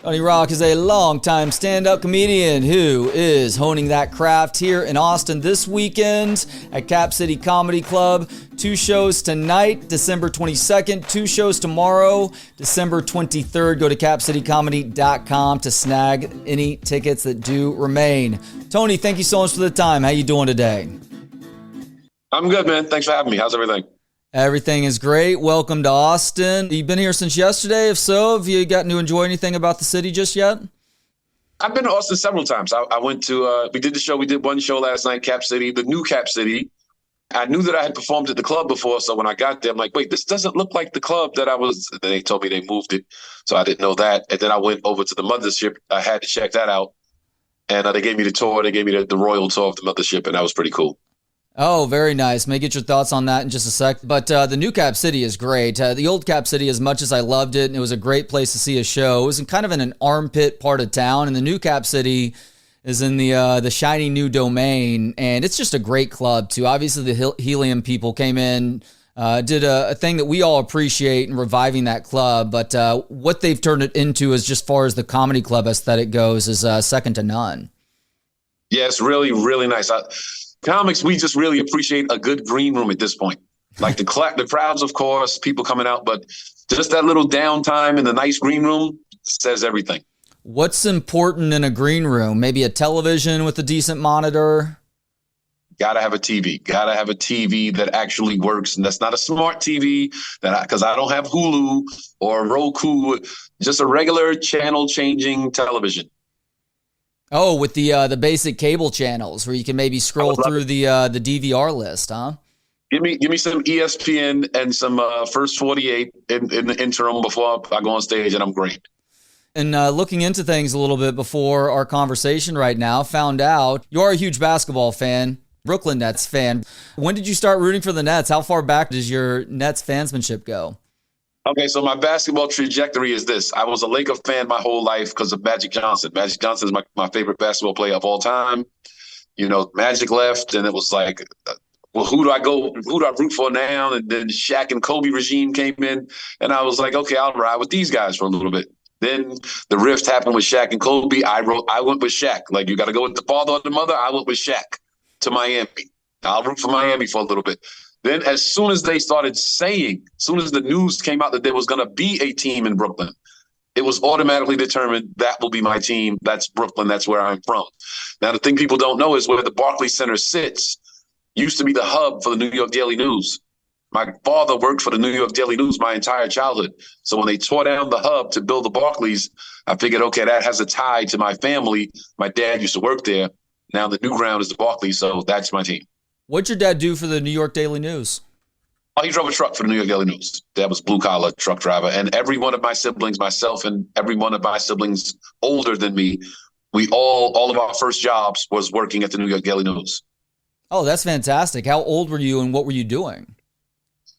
Tony Rock is a longtime stand-up comedian who is honing that craft here in Austin this weekend at Cap City Comedy Club. 2 shows tonight, December 22nd. 2 shows tomorrow, December 23rd. Go to capcitycomedy.com to snag any tickets that do remain. Tony, thank you so much for the time. How you doing today? I'm good, man. Thanks for having me. How's everything? Everything is great. Welcome to Austin. You've been here since yesterday. If so, have you gotten to enjoy anything about the city just yet? I've been to Austin several times. I went to, we did the show. We did one show last night, Cap City, the new Cap City. I knew that I had performed at the club before. So when I got there, I'm like, wait, this doesn't look like the club that I was. They told me they moved it. So I didn't know that. And then I went over to the Mothership. I had to check that out. And they gave me the tour. They gave me the royal tour of the Mothership. And that was pretty cool. Oh, very nice. May get your thoughts on that in just a sec. But the new Cap City is great. The old Cap City, as much as I loved it, and it was a great place to see a show, it was kind of in an armpit part of town. And the new Cap City is in the shiny new domain. And it's just a great club, too. Obviously, the Helium people came in, did a thing that we all appreciate in reviving that club. But what they've turned it into, as just far as the comedy club aesthetic goes, is second to none. Yeah, it's really, really nice. Comics, we just really appreciate a good green room at this point. Like the crowds, of course, people coming out, but just that little downtime in the nice green room says everything. What's important in a green room? Maybe a television with a decent monitor? Gotta have a TV. Gotta have a TV that actually works. And that's not a smart TV, because I don't have Hulu or Roku, just a regular channel changing television. Oh, with the basic cable channels where you can maybe scroll through the DVR list, huh? Give me some ESPN and some First 48 in the interim before I go on stage, and I'm great. And looking into things a little bit before our conversation right now, found out you're a huge basketball fan, Brooklyn Nets fan. When did you start rooting for the Nets? How far back does your Nets fansmanship go? Okay, so my basketball trajectory is this. I was a Laker fan my whole life because of Magic Johnson. Magic Johnson is my favorite basketball player of all time. You know, Magic left, and it was like, well, who do I root for now? And then Shaq and Kobe regime came in, and I was like, okay, I'll ride with these guys for a little bit. Then the rift happened with Shaq and Kobe. I went with Shaq. Like, you got to go with the father or the mother. I went with Shaq to Miami. I'll root for Miami for a little bit. Then as soon as they started saying, as soon as the news came out that there was going to be a team in Brooklyn, it was automatically determined that will be my team. That's Brooklyn. That's where I'm from. Now, the thing people don't know is where the Barclays Center sits used to be the hub for the New York Daily News. My father worked for the New York Daily News my entire childhood. So when they tore down the hub to build the Barclays, I figured, okay, that has a tie to my family. My dad used to work there. Now the new ground is the Barclays, so that's my team. What'd your dad do for the New York Daily News? Oh, he drove a truck for the New York Daily News. Dad was blue-collar truck driver. And every one of my siblings, myself and every one of my siblings older than me, we all of our first jobs was working at the New York Daily News. Oh, that's fantastic. How old were you and what were you doing?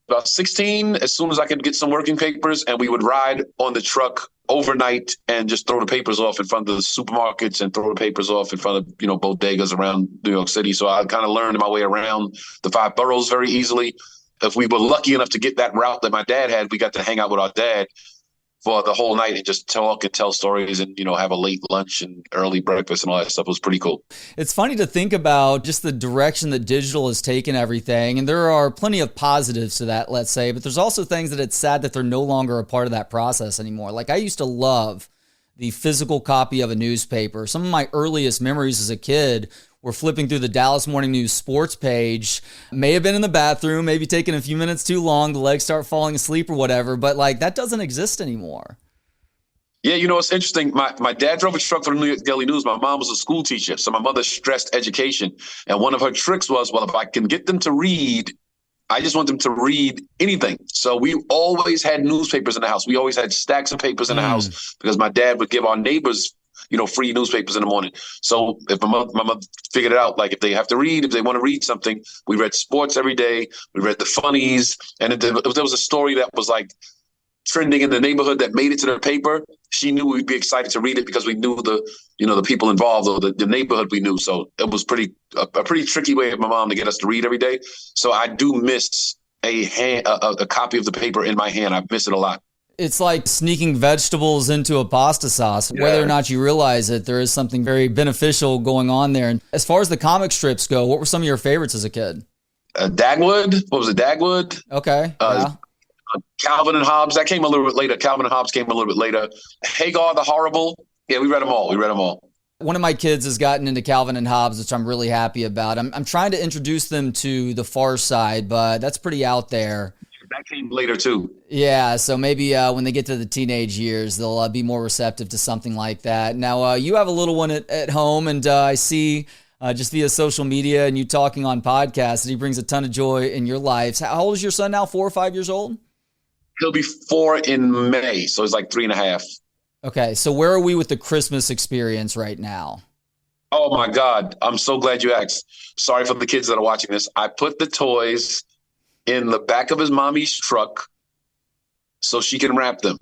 About 16, as soon as I could get some working papers, and we would ride on the truck overnight and just throw the papers off in front of the supermarkets and throw the papers off in front of, bodegas around New York City. So I kind of learned my way around the 5 boroughs very easily. If we were lucky enough to get that route that my dad had, we got to hang out with our dad for the whole night and just talk and tell stories and, have a late lunch and early breakfast and all that stuff. It was pretty cool. It's funny to think about just the direction that digital has taken everything. And there are plenty of positives to that, let's say, but there's also things that it's sad that they're no longer a part of that process anymore. Like I used to love the physical copy of a newspaper. Some of my earliest memories as a kid were flipping through the Dallas Morning News sports page, may have been in the bathroom, maybe taking a few minutes too long, the legs start falling asleep or whatever, but like that doesn't exist anymore. Yeah, it's interesting. My dad drove a truck for the New York Daily News. My mom was a school teacher, so my mother stressed education. And one of her tricks was, well, if I can get them to read, I just want them to read anything. So we always had newspapers in the house. We always had stacks of papers in the house because my dad would give our neighbors free newspapers in the morning. So if my mother figured it out, like if they have to read, if they want to read something, we read sports every day. We read the funnies. And if there was a story that was like trending in the neighborhood that made it to the paper, she knew we'd be excited to read it because we knew the people involved or the neighborhood we knew. So it was a pretty tricky way of my mom to get us to read every day. So I do miss a copy of the paper in my hand. I miss it a lot. It's like sneaking vegetables into a pasta sauce. Yeah. Whether or not you realize it, there is something very beneficial going on there. And as far as the comic strips go, what were some of your favorites as a kid? Dagwood. What was it? Dagwood. Okay. Yeah. Calvin and Hobbes. That came a little bit later. Calvin and Hobbes came a little bit later. Hagar the Horrible. Yeah, we read them all. One of my kids has gotten into Calvin and Hobbes, which I'm really happy about. I'm trying to introduce them to The Far Side, but that's pretty out there. That came later too. Yeah, so maybe when they get to the teenage years, they'll be more receptive to something like that. Now, you have a little one at home, and I see just via social media and you talking on podcasts that he brings a ton of joy in your lives. How old is your son now? 4 or 5 years old? He'll be 4 in May, so he's like 3.5. Okay, so where are we with the Christmas experience right now? Oh my God, I'm so glad you asked. Sorry for the kids that are watching this. I put the toys in the back of his mommy's truck so she can wrap them.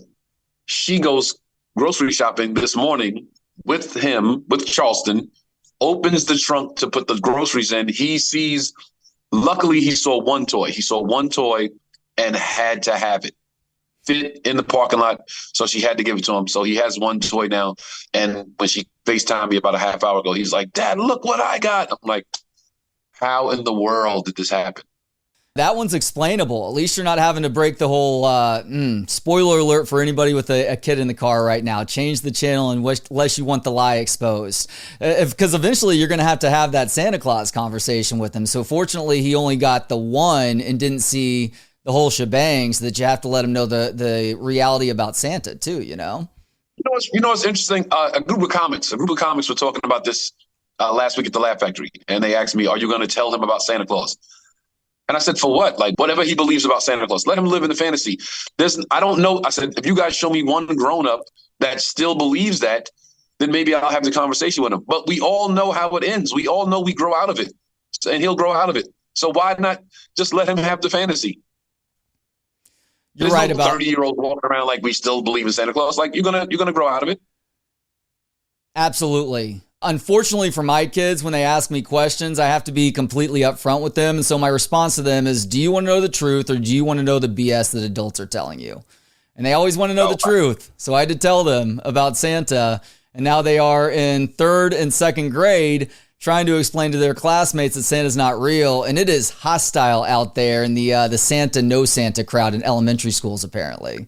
She goes grocery shopping this morning with him, with Charleston, opens the trunk to put the groceries in. Luckily he saw one toy. He saw one toy and had to have it. Fit in the parking lot, so she had to give it to him. So he has one toy now. And when she FaceTimed me about a half hour ago, he's like, Dad, look what I got. I'm like, how in the world did this happen? That one's explainable. At least you're not having to break the whole spoiler alert for anybody with a kid in the car right now. Change the channel unless you want the lie exposed. Because eventually you're going to have that Santa Claus conversation with him. So fortunately, he only got the one and didn't see the whole shebang, so that you have to let him know the reality about Santa too, you know? You know what's interesting? A group of comics were talking about this last week at the Laugh Factory. And they asked me, are you going to tell him about Santa Claus? And I said, for what? Like, whatever he believes about Santa Claus, let him live in the fantasy. I don't know. I said, if you guys show me one grown-up that still believes that, then maybe I'll have the conversation with him. But we all know how it ends. We all know we grow out of it. And he'll grow out of it. So why not just let him have the fantasy? You're right about 30-year-old walking around like we still believe in Santa Claus. Like, you're gonna grow out of it. Absolutely. Unfortunately for my kids, when they ask me questions, I have to be completely upfront with them. And so my response to them is, do you want to know the truth or do you want to know the BS that adults are telling you? And they always want to know the truth. So I had to tell them about Santa. And now they are in 3rd and 2nd grade trying to explain to their classmates that Santa's not real. And it is hostile out there in the Santa, no Santa crowd in elementary schools, apparently.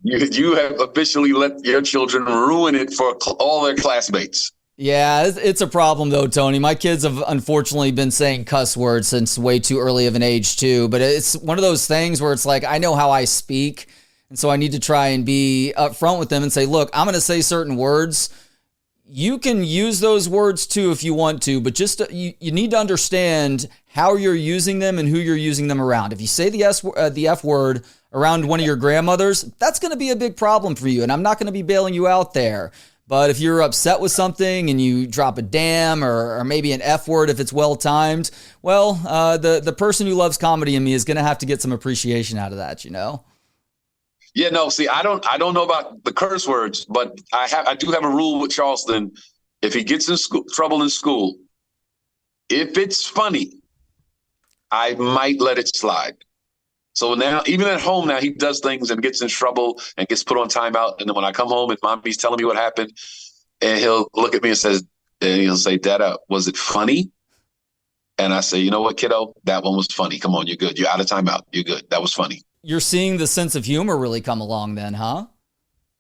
You have officially let your children ruin it for all their classmates. Yeah, it's a problem though, Tony. My kids have unfortunately been saying cuss words since way too early of an age too. But it's one of those things where it's like, I know how I speak. And so I need to try and be upfront with them and say, look, I'm going to say certain words. You can use those words too if you want to, but just you need to understand how you're using them and who you're using them around. If you say the F word around one of your grandmothers, that's going to be a big problem for you. And I'm not going to be bailing you out there. But if you're upset with something and you drop a damn or maybe an F word if it's well timed, well, the person who loves comedy in me is going to have to get some appreciation out of that, you know? Yeah, no, see, I don't know about the curse words, but I do have a rule with Charleston. If he gets in trouble in school, if it's funny, I might let it slide. So now, even at home now, he does things and gets in trouble and gets put on timeout. And then when I come home and mommy's telling me what happened, and he'll look at me and he'll say, Dad, was it funny? And I say, you know what, kiddo, that one was funny. Come on, you're good. You're out of timeout. You're good. That was funny. You're seeing the sense of humor really come along then, huh?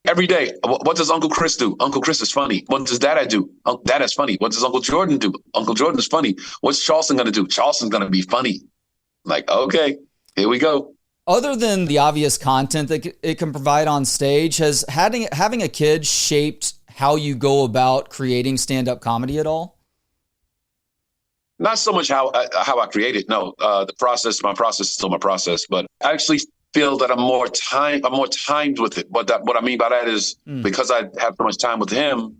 Every day. What does Uncle Chris do? Uncle Chris is funny. What does Dad do? Dad is funny. What does Uncle Jordan do? Uncle Jordan is funny. What's Charleston going to do? Charleston's going to be funny. Like, okay, here we go. Other than the obvious content that it can provide on stage, has having a kid shaped how you go about creating stand-up comedy at all? Not so much how I create it. No, my process is still my process, but I actually feel that I'm more timed with it. But what I mean by that is because I have so much time with him,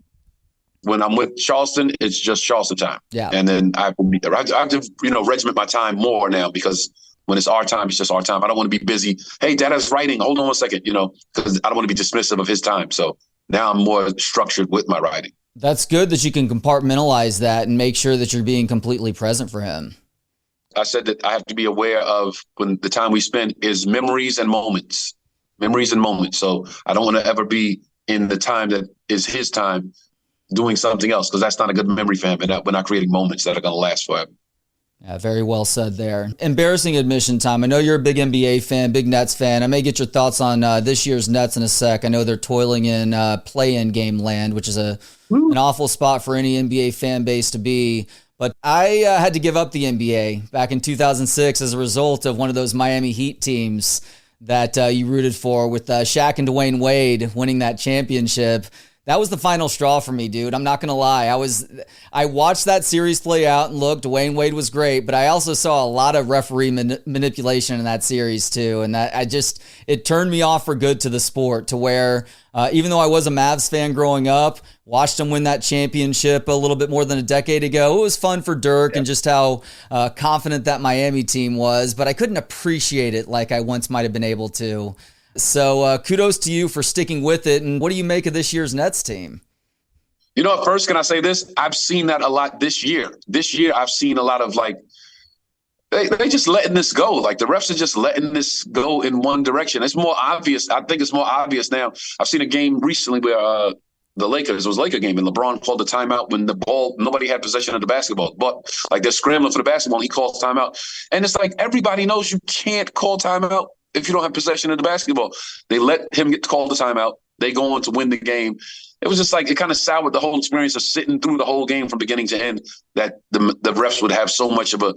when I'm with Charleston, it's just Charleston time. Yeah. And then I have to regiment my time more now, because when it's our time, it's just our time. I don't want to be busy. Hey, Dada's writing. Hold on one second, because I don't want to be dismissive of his time. So now I'm more structured with my writing. That's good that you can compartmentalize that and make sure that you're being completely present for him. I said that I have to be aware of when the time we spend is memories and moments. memories and moments. So I don't want to ever be in the time that is his time doing something else, because that's not a good memory for him. And we're not creating moments that are going to last forever. Yeah, very well said there. Embarrassing admission time. I know you're a big NBA fan, big Nets fan. I may get your thoughts on this year's Nets in a sec. I know they're toiling in play-in game land, which is an awful spot for any NBA fan base to be. But I had to give up the NBA back in 2006 as a result of one of those Miami Heat teams that you rooted for, with Shaq and Dwayne Wade winning that championship. That was the final straw for me, dude. I'm not going to lie. I watched that series play out, and look, Dwayne Wade was great, but I also saw a lot of referee manipulation in that series too. And it turned me off for good to the sport, to where even though I was a Mavs fan growing up, watched them win that championship a little bit more than a decade ago. It was fun for Dirk and just how confident that Miami team was, but I couldn't appreciate it like I once might have been able to. So kudos to you for sticking with it. And what do you make of this year's Nets team? You know, first, can I say this? I've seen that a lot this year. This year, I've seen a lot of they just letting this go. Like, the refs are just letting this go in one direction. It's more obvious. I think it's more obvious now. I've seen a game recently where the Lakers, it was a Laker game, and LeBron called the timeout when the ball, nobody had possession of the basketball. But like, they're scrambling for the basketball, and he calls timeout. And it's like, everybody knows you can't call timeout if you don't have possession of the basketball. They let him get called the timeout. They go on to win the game. It was just like, it kind of soured the whole experience of sitting through the whole game from beginning to end, that the refs would have so much of a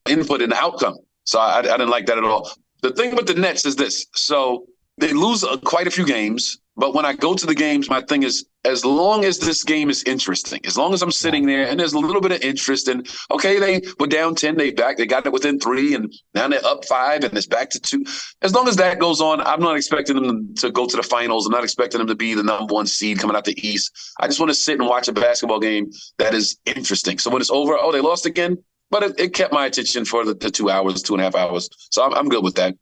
input in the outcome. So I didn't like that at all. The thing with the Nets is this. So they lose quite a few games, but when I go to the games, my thing is, as long as this game is interesting, as long as I'm sitting there and there's a little bit of interest, and okay, they were down 10, they got it within 3, and now they're up 5, and it's back to 2. As long as that goes on, I'm not expecting them to go to the finals. I'm not expecting them to be the number 1 seed coming out the East. I just want to sit and watch a basketball game that is interesting. So when it's over, they lost again, but it kept my attention for the 2 hours, 2.5 hours. So I'm good with that.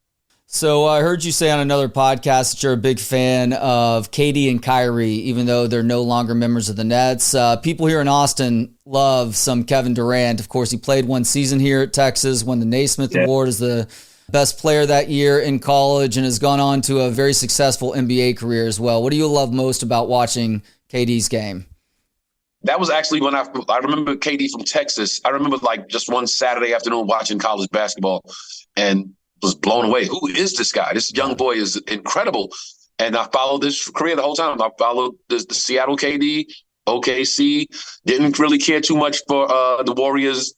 So I heard you say on another podcast that you're a big fan of KD and Kyrie, even though they're no longer members of the Nets. People here in Austin love some Kevin Durant. Of course, he played 1 season here at Texas, won the Naismith Award as the best player that year in college, and has gone on to a very successful NBA career as well. What do you love most about watching KD's game? That was actually when I remember KD from Texas. I remember just one Saturday afternoon watching college basketball and was blown away. Who is this guy? This young boy is incredible. And I followed his career the whole time. I followed the Seattle KD, OKC. Didn't really care too much for the Warriors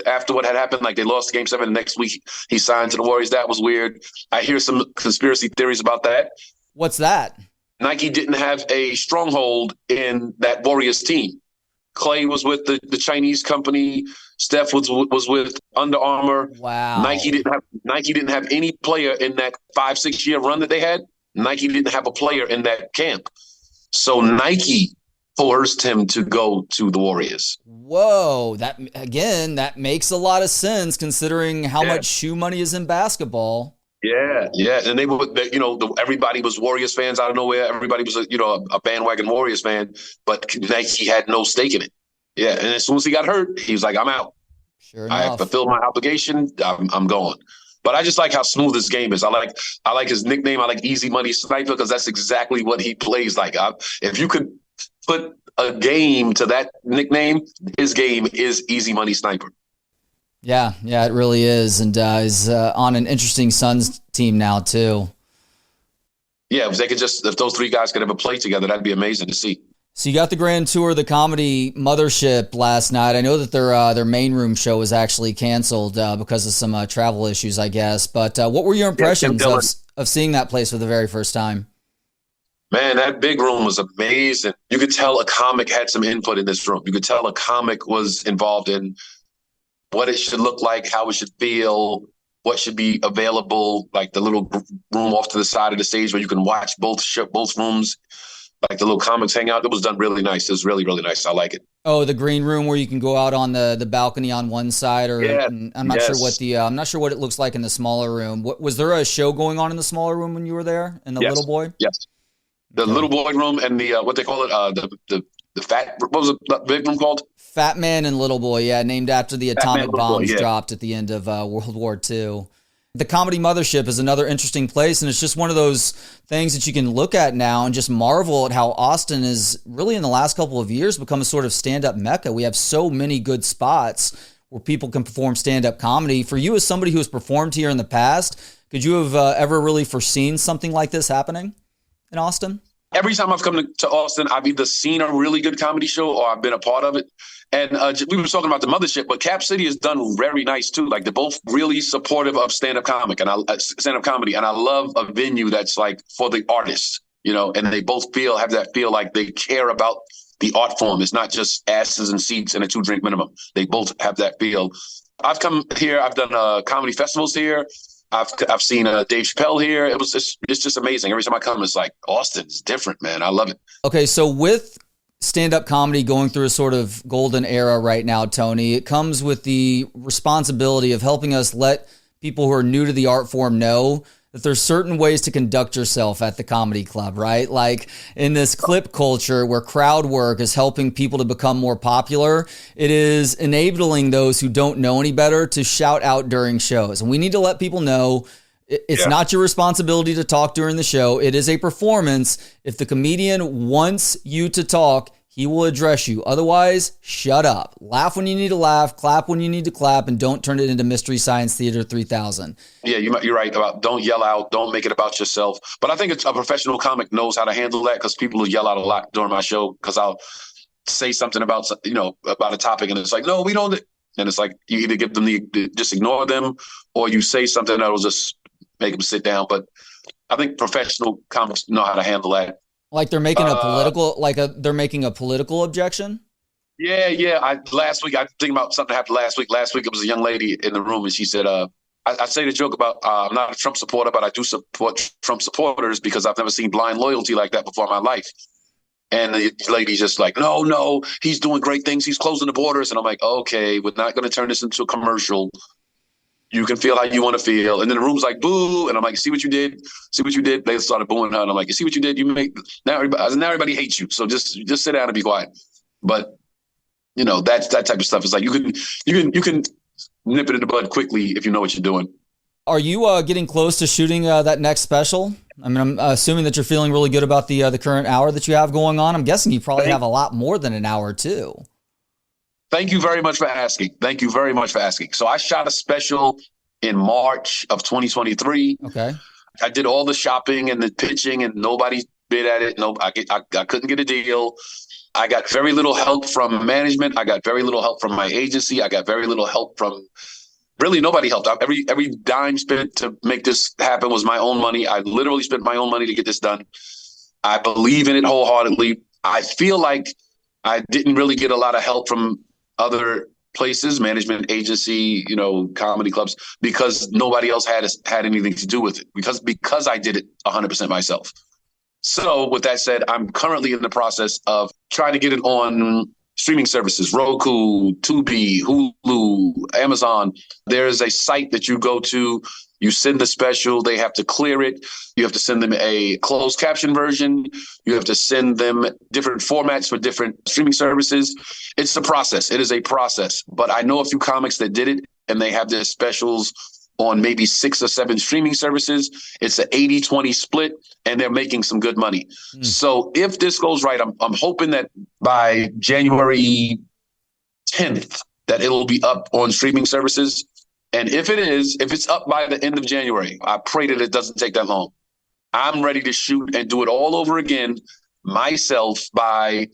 after what had happened. Like, they lost Game 7. The next week, he signed to the Warriors. That was weird. I hear some conspiracy theories about that. What's that? Nike didn't have a stronghold in that Warriors team. Clay was with the Chinese company. Steph was with Under Armour. Wow. Nike didn't have any player in that 5-6 year run that they had. Nike didn't have a player in that camp. So Nike forced him to go to the Warriors. Whoa. That makes a lot of sense considering how much shoe money is in basketball. Yeah. And everybody was Warriors fans out of nowhere. Everybody was a bandwagon Warriors fan, but Nike had no stake in it. Yeah. And as soon as he got hurt, he was like, I'm out. Sure enough. I fulfilled my obligation. I'm going. But I just like how smooth this game is. I like his nickname. I like Easy Money Sniper, because that's exactly what he plays like. If you could put a game to that nickname, his game is Easy Money Sniper. Yeah, it really is. And he's on an interesting Suns team now, too. Yeah, if those 3 guys could ever play together, that'd be amazing to see. So you got the grand tour of the Comedy Mothership last night. I know that their main room show was actually canceled because of some travel issues, I guess. But what were your impressions of seeing that place for the very first time? Man, that big room was amazing. You could tell a comic had some input in this room. You could tell a comic was involved in what it should look like, how it should feel, what should be available, like the little room off to the side of the stage where you can watch both rooms, like the little comics hang out. It was done really nice. It was really, really nice. I like it. Oh, the green room where you can go out on the balcony on one side, or I'm not sure what it looks like in the smaller room. Was there a show going on in the smaller room when you were there in the Little Boy? Yes. The Little Boy room and the what they call it, the fat, what was the big room called? Fat Man and Little Boy, named after the atomic bombs dropped at the end of World War II. The Comedy Mothership is another interesting place, and it's just one of those things that you can look at now and just marvel at how Austin is really in the last couple of years become a sort of stand-up mecca. We have so many good spots where people can perform stand-up comedy. For you, as somebody who has performed here in the past, could you have ever really foreseen something like this happening in Austin? Every time I've come to Austin, I've either seen a really good comedy show or I've been a part of it. And we were talking about the Mothership, but Cap City has done very nice too. Like they're both really supportive of stand-up comedy, and I love a venue that's like for the artists, and they both have that feel like they care about the art form. It's not just asses and seats and a 2-drink minimum. They both have that feel. I've come here. I've done comedy festivals here. I've seen Dave Chappelle here. It's just amazing. Every time I come, it's like Austin's different, man. I love it. Okay, so with stand-up comedy going through a sort of golden era right now, Tony, it comes with the responsibility of helping us let people who are new to the art form know that there's certain ways to conduct yourself at the comedy club, right? Like in this clip culture where crowd work is helping people to become more popular, it is enabling those who don't know any better to shout out during shows. And we need to let people know it's not your responsibility to talk during the show. It is a performance. If the comedian wants you to talk, he will address you. Otherwise, shut up. Laugh when you need to laugh, clap when you need to clap, and don't turn it into Mystery Science Theater 3000. Yeah, you're right about don't yell out, don't make it about yourself. But I think a professional comic knows how to handle that because people will yell out a lot during my show because I'll say something about a topic and it's like, no, we don't. And it's like you either give them just ignore them or you say something that will just make them sit down. But I think professional comics know how to handle that. Like they're making they're making a political objection? Yeah. Last week, I think about something that happened last week. Last week, it was a young lady in the room and she said, I say the joke about I'm not a Trump supporter, but I do support Trump supporters because I've never seen blind loyalty like that before in my life. And the lady's just like, no, he's doing great things. He's closing the borders. And I'm like, okay, we're not going to turn this into a commercial. You can feel how you want to feel. And then the room's like, boo. And I'm like, see what you did? They started booing her. And I'm like, you see what you did? Now everybody hates you. So just sit down and be quiet. But, that type of stuff is like, you can nip it in the bud quickly if you know what you're doing. Are you getting close to shooting that next special? I mean, I'm assuming that you're feeling really good about the current hour that you have going on. I'm guessing you probably have a lot more than an hour too. Thank you very much for asking. So I shot a special in March of 2023. Okay. I did all the shopping and the pitching and nobody bid at it. No, I couldn't get a deal. I got very little help from management. I got very little help from my agency. I got very little help from really nobody helped out. Every dime spent to make this happen was my own money. I literally spent my own money to get this done. I believe in it wholeheartedly. I feel like I didn't really get a lot of help from other places, management agency, comedy clubs, because nobody else had anything to do with it because I did it 100% myself. So with that said, I'm currently in the process of trying to get it on streaming services, Roku, Tubi, Hulu, Amazon. There's a site that you go to, you send the special, they have to clear it. You have to send them a closed caption version. You have to send them different formats for different streaming services. It's a process. It is a process. But I know a few comics that did it and they have their specials on maybe 6 or 7 streaming services. It's an 80-20 split and they're making some good money. So if this goes right, I'm hoping that by January 10th, that it'll be up on streaming services. And if it's up by the end of January, I pray that it doesn't take that long. I'm ready to shoot and do it all over again myself by,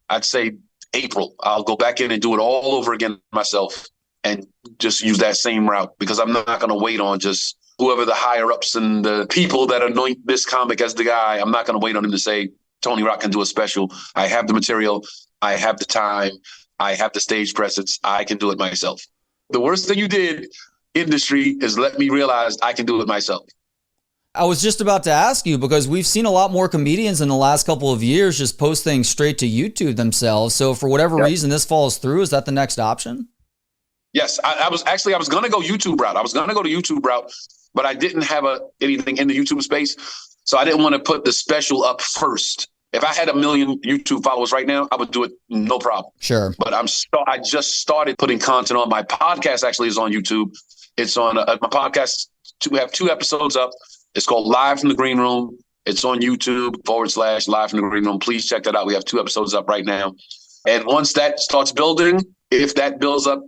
I'd say, April. I'll go back in and do it all over again myself and just use that same route because I'm not going to wait on just whoever the higher ups and the people that anoint this comic as the guy. I'm not going to wait on him to say, Tony Rock can do a special. I have the material. I have the time. I have the stage presence. I can do it myself. The worst thing you did, industry, is let me realize I can do it myself. I was just about to ask you because we've seen a lot more comedians in the last couple of years just post things straight to YouTube themselves. So for whatever reason this falls through, is that the next option? Yes, I was going to go YouTube route. I was going to go to YouTube route, but I didn't have anything in the YouTube space. So I didn't want to put the special up first. If I had 1 million YouTube followers right now, I would do it no problem. Sure. But I just started putting content on. My podcast actually is on YouTube. It's on my podcast We have 2 episodes up. It's called Live from the Green Room. It's on YouTube/Live from the Green Room. Please check that out. We have 2 episodes up right now. And once that starts building, if that builds up,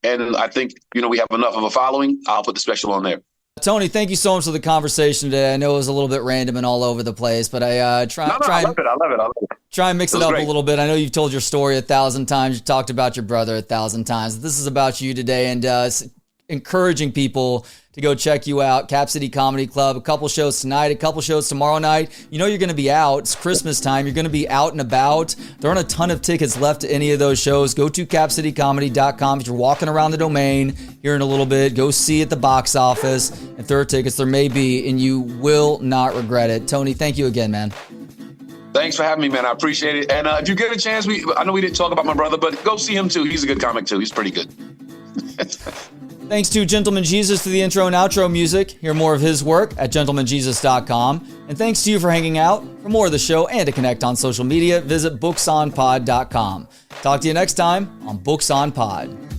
and I think, we have enough of a following, I'll put the special on there. Tony, thank you so much for the conversation today. I know it was a little bit random and all over the place, but I try I love it. Try and mix it up great. A little bit. I know you've told your story 1,000 times. You talked about your brother 1,000 times. This is about you today, and encouraging people to go check you out. Cap City Comedy Club, a couple shows tonight, a couple shows tomorrow night. You're going to be out. It's Christmas time. You're going to be out and about. There aren't a ton of tickets left to any of those shows. Go to capcitycomedy.com. If you're walking around the domain here in a little bit, go see at the box office. If there are tickets, there may be, and you will not regret it. Tony, thank you again, man. Thanks for having me, man. I appreciate it. And if you get a chance, I know we didn't talk about my brother, but go see him too. He's a good comic too. He's pretty good. Thanks to Gentleman Jesus for the intro and outro music. Hear more of his work at gentlemanjesus.com. And thanks to you for hanging out. For more of the show and to connect on social media, visit booksonpod.com. Talk to you next time on Books on Pod.